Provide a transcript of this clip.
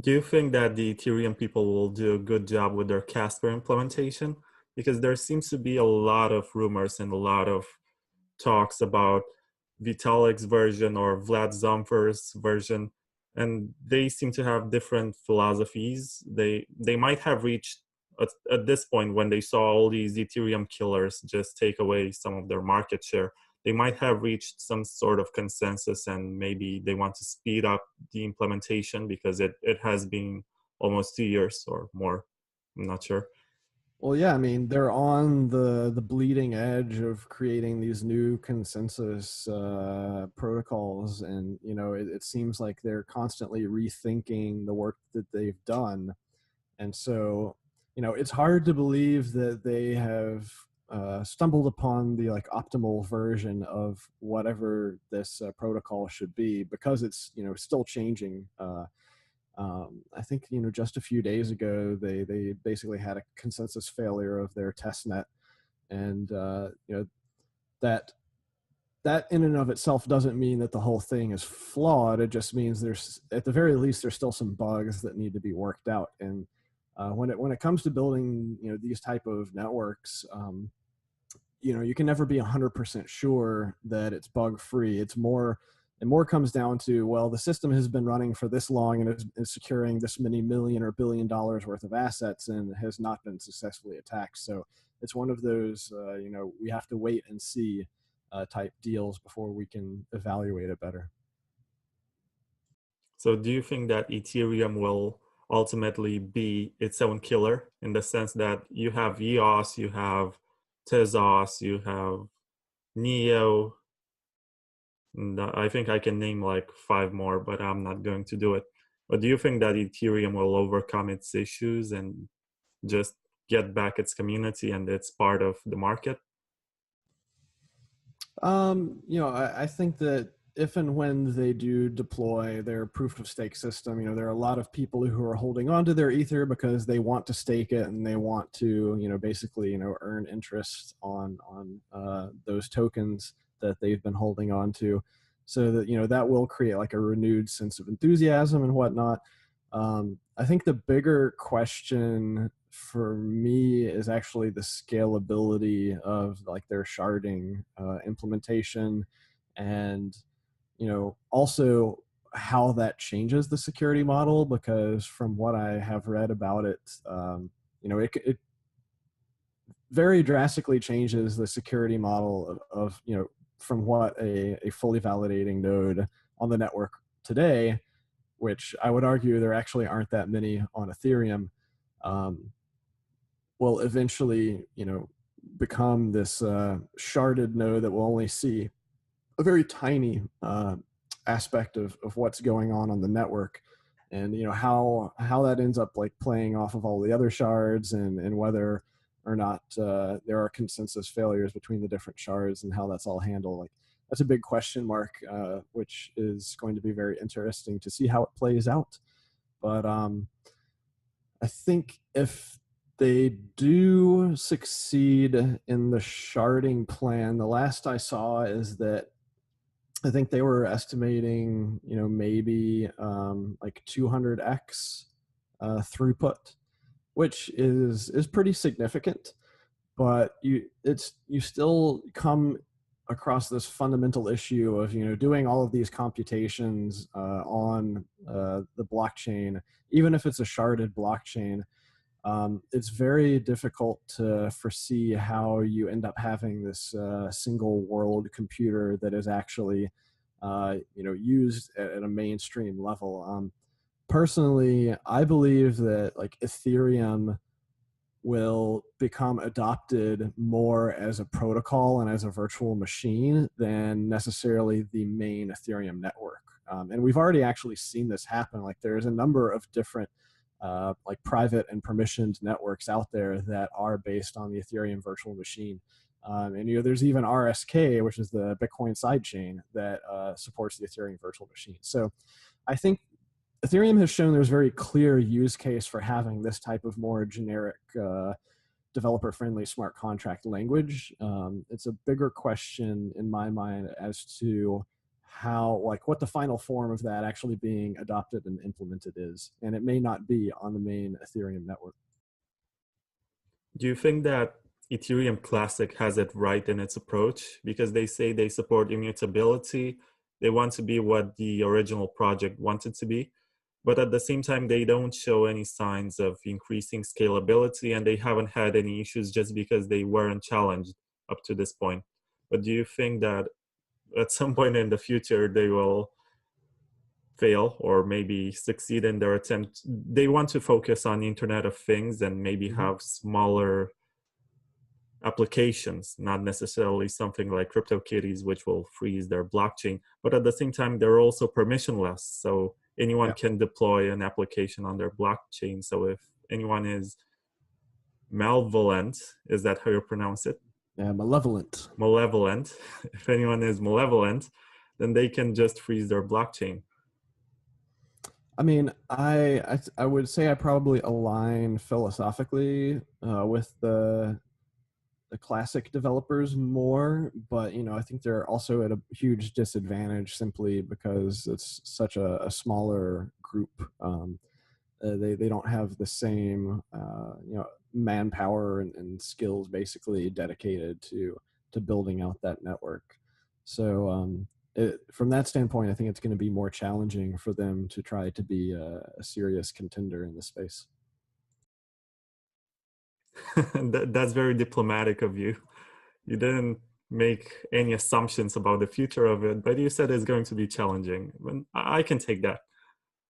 Do you think that the Ethereum people will do a good job with their Casper implementation? Because there seems to be a lot of rumors and a lot of talks about Vitalik's version or Vlad Zamfer's version, and they seem to have different philosophies. They might have reached at this point, when they saw all these Ethereum killers just take away some of their market share, they might have reached some sort of consensus, and maybe they want to speed up the implementation because it has been almost 2 years or more. I'm not sure. Well, yeah, I mean, they're on the bleeding edge of creating these new consensus protocols, and it seems like they're constantly rethinking the work that they've done, and so it's hard to believe that they have stumbled upon the optimal version of whatever this protocol should be, because it's still changing. I think just a few days ago they basically had a consensus failure of their test net, and that that in and of itself doesn't mean that the whole thing is flawed. It just means there's, at the very least, there's still some bugs that need to be worked out. And when it comes to building these type of networks, you can never be 100% sure that it's bug free. It more comes down to, well, the system has been running for this long and is securing this many million or billion dollars worth of assets and has not been successfully attacked. So it's one of those, we have to wait and see type deals before we can evaluate it better. So do you think that Ethereum will ultimately be its own killer, in the sense that you have EOS, you have Tezos, you have Neo, and I think I can name like 5 more, but I'm not going to do it. But do you think that Ethereum will overcome its issues and just get back its community and it's part of the market? I think that if and when they do deploy their proof of stake system, there are a lot of people who are holding on to their Ether because they want to stake it and they want to, basically, earn interest on those tokens that they've been holding on to, so that, that will create like a renewed sense of enthusiasm and whatnot. I think the bigger question for me is actually the scalability of like their sharding implementation, and also how that changes the security model, because from what I have read about it, it very drastically changes the security model of from what a fully validating node on the network today, which I would argue there actually aren't that many on Ethereum, will eventually, become this sharded node that will only see a very tiny aspect of what's going on the network, and how that ends up like playing off of all the other shards, and whether or not there are consensus failures between the different shards and how that's all handled. Like, that's a big question mark, which is going to be very interesting to see how it plays out. But I think if they do succeed in the sharding plan, the last I saw is that I think they were estimating, maybe like 200x throughput, which is pretty significant. But you still come across this fundamental issue of doing all of these computations on the blockchain, even if it's a sharded blockchain. It's very difficult to foresee how you end up having this single world computer that is actually used at a mainstream level. Personally, I believe that like Ethereum will become adopted more as a protocol and as a virtual machine than necessarily the main Ethereum network. And we've already actually seen this happen. Like, there's a number of different like private and permissioned networks out there that are based on the Ethereum virtual machine. And there's even RSK, which is the Bitcoin sidechain that supports the Ethereum virtual machine. So I think Ethereum has shown there's very clear use case for having this type of more generic developer-friendly smart contract language. It's a bigger question in my mind as to how, like, what the final form of that actually being adopted and implemented is, and it may not be on the main Ethereum network. Do you think that Ethereum Classic has it right in its approach? Because they say they support immutability, they want to be what the original project wanted to be, but at the same time, they don't show any signs of increasing scalability, and they haven't had any issues just because they weren't challenged up to this point. But do you think that at some point in the future they will fail or maybe succeed in their attempt? They want to focus on Internet of Things and maybe have smaller applications, not necessarily something like CryptoKitties, which will freeze their blockchain. But at the same time, they're also permissionless. So anyone can deploy an application on their blockchain. So if anyone is malevolent, is that how you pronounce it? Malevolent. Malevolent. If anyone is malevolent, then they can just freeze their blockchain. I mean, I would say I probably align philosophically with the classic developers more, but I think they're also at a huge disadvantage simply because it's such a smaller group. They don't have the same manpower and skills basically dedicated to building out that network. So from that standpoint, I think it's going to be more challenging for them to try to be a serious contender in the space. That's very diplomatic of you. You didn't make any assumptions about the future of it, but you said it's going to be challenging. I can take that.